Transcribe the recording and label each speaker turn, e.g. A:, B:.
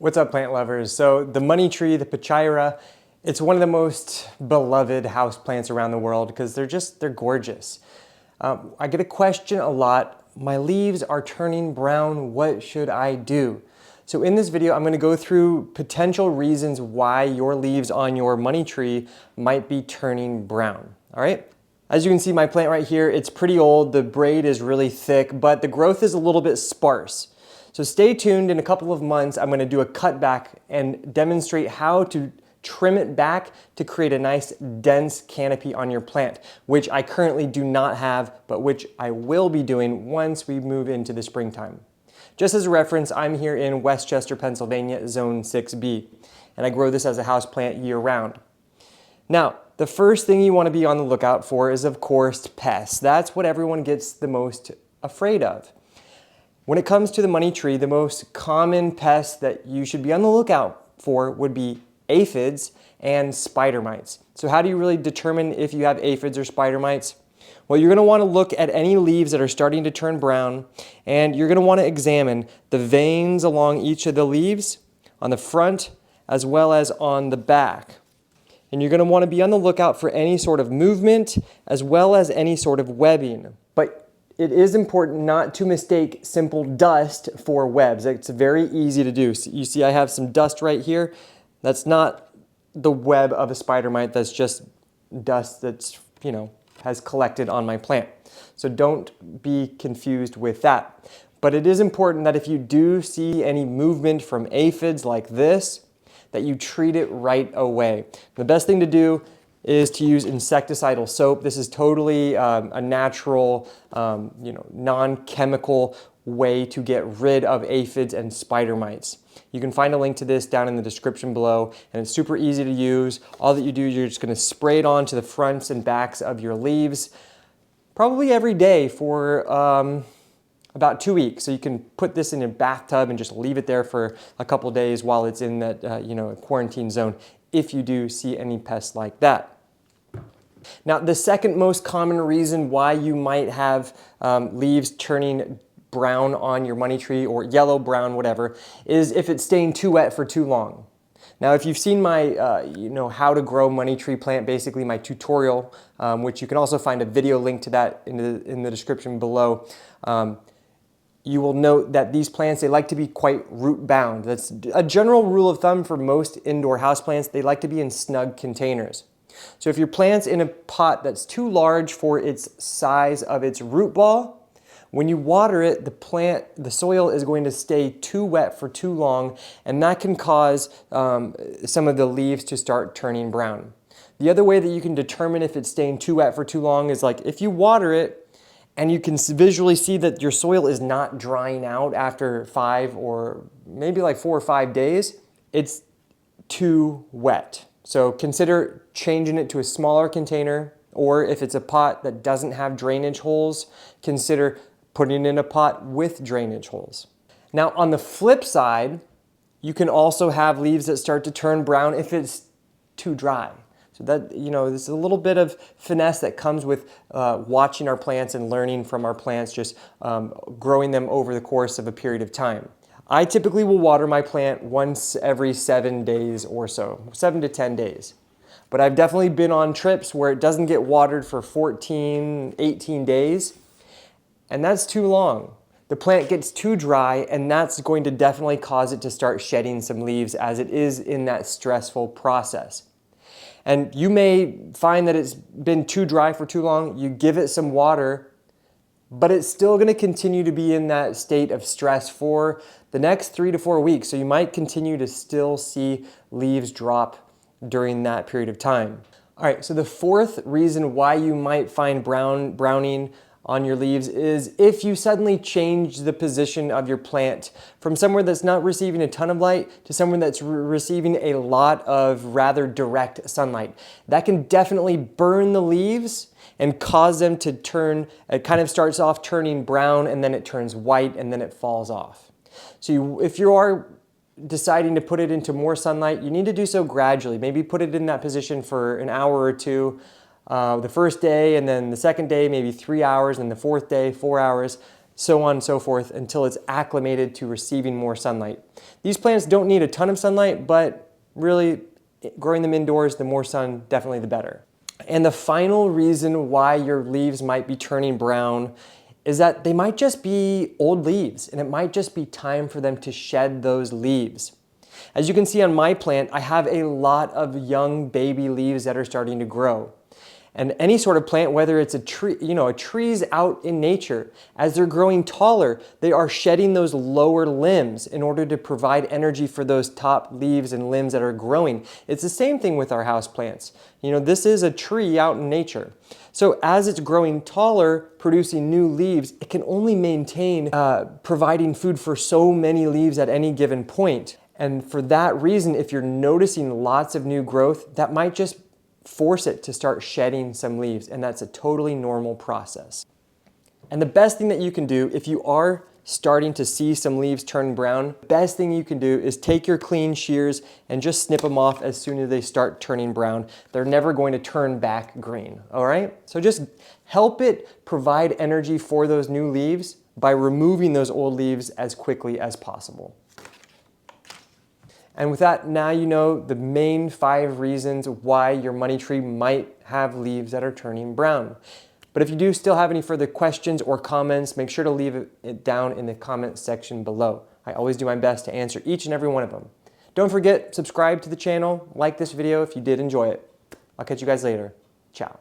A: What's up, plant lovers? So the money tree, the Pachira, it's one of the most beloved houseplants around the world because they're gorgeous. I get a question a lot, my leaves are turning brown, what should I do? So in this video, I'm going to go through potential reasons why your leaves on your money tree might be turning brown, all right? As you can see, my plant right here, it's pretty old, the braid is really thick, but the growth is a little bit sparse. So stay tuned. In a couple of months, I'm going to do a cutback and demonstrate how to trim it back to create a nice dense canopy on your plant, which I currently do not have, but which I will be doing once we move into the springtime. Just as a reference, I'm here in Westchester, Pennsylvania, Zone 6B, and I grow this as a house plant year round. Now, the first thing you want to be on the lookout for is, of course, pests. That's what everyone gets the most afraid of. When it comes to the money tree, the most common pests that you should be on the lookout for would be aphids and spider mites. So how do you really determine if you have aphids or spider mites? Well, you're going to want to look at any leaves that are starting to turn brown, and you're going to want to examine the veins along each of the leaves on the front as well as on the back. And you're going to want to be on the lookout for any sort of movement as well as any sort of webbing. But it is important not to mistake simple dust for webs. It's very easy to do. So you see I have some dust right here. That's not the web of a spider mite. That's just dust that's, has collected on my plant. So don't be confused with that. But it is important that if you do see any movement from aphids like this, that you treat it right away. The best thing to do is to use insecticidal soap. This is totally a natural, non-chemical way to get rid of aphids and spider mites. You can find a link to this down in the description below, and it's super easy to use. All that you do, you're just going to spray it onto the fronts and backs of your leaves, probably every day for about 2 weeks. So you can put this in a bathtub and just leave it there for a couple days while it's in that quarantine zone, if you do see any pests like that. Now, the second most common reason why you might have leaves turning brown on your money tree, or yellow, brown, whatever, is if it's staying too wet for too long. Now, if you've seen my, how to grow money tree plant, basically my tutorial, which you can also find a video link to that in the description below, you will note that these plants, they like to be quite root bound. That's a general rule of thumb for most indoor houseplants. They like to be in snug containers. So if your plant's in a pot that's too large for its size of its root ball, when you water it, the soil is going to stay too wet for too long, and that can cause some of the leaves to start turning brown. The other way that you can determine if it's staying too wet for too long is, like, if you water it and you can visually see that your soil is not drying out after 5 or maybe like 4 or 5 days, it's too wet. So consider changing it to a smaller container, or if it's a pot that doesn't have drainage holes, consider putting it in a pot with drainage holes. Now, on the flip side, you can also have leaves that start to turn brown if it's too dry. So that, there's a little bit of finesse that comes with watching our plants and learning from our plants, just growing them over the course of a period of time. I typically will water my plant once every 7 days or so, 7 to 10 days. But I've definitely been on trips where it doesn't get watered for 14, 18 days, and that's too long. The plant gets too dry, and that's going to definitely cause it to start shedding some leaves as it is in that stressful process. And you may find that it's been too dry for too long, you give it some water, but it's still going to continue to be in that state of stress for the next 3 to 4 weeks. So you might continue to still see leaves drop during that period of time. All right, so the fourth reason why you might find browning on your leaves is if you suddenly change the position of your plant from somewhere that's not receiving a ton of light to somewhere that's receiving a lot of rather direct sunlight. That can definitely burn the leaves and cause them to turn, it kind of starts off turning brown, and then it turns white, and then it falls off. So if you are deciding to put it into more sunlight, you need to do so gradually. Maybe put it in that position for an hour or two the first day, and then the second day maybe 3 hours, and the fourth day 4 hours. so on and so forth until it's acclimated to receiving more sunlight. These plants don't need a ton of sunlight, but really growing them indoors, the more sun, definitely the better. And the final reason why your leaves might be turning brown is that they might just be old leaves, and it might just be time for them to shed those leaves. As you can see on my plant, I have a lot of young baby leaves that are starting to grow. And any sort of plant, whether it's a tree, a tree's out in nature, as they're growing taller, they are shedding those lower limbs in order to provide energy for those top leaves and limbs that are growing. It's the same thing with our house plants. This is a tree out in nature. So as it's growing taller, producing new leaves, it can only maintain providing food for so many leaves at any given point. And for that reason, if you're noticing lots of new growth, that might just force it to start shedding some leaves, and that's a totally normal process. And the best thing that you can do if you are starting to see some leaves turn brown, the best thing you can do is take your clean shears and just snip them off as soon as they start turning brown. They're never going to turn back green, all right? So just help it provide energy for those new leaves by removing those old leaves as quickly as possible. And with that, now you know the main 5 reasons why your money tree might have leaves that are turning brown. But if you do still have any further questions or comments, make sure to leave it down in the comment section below. I always do my best to answer each and every one of them. Don't forget, subscribe to the channel, like this video if you did enjoy it. I'll catch you guys later. Ciao.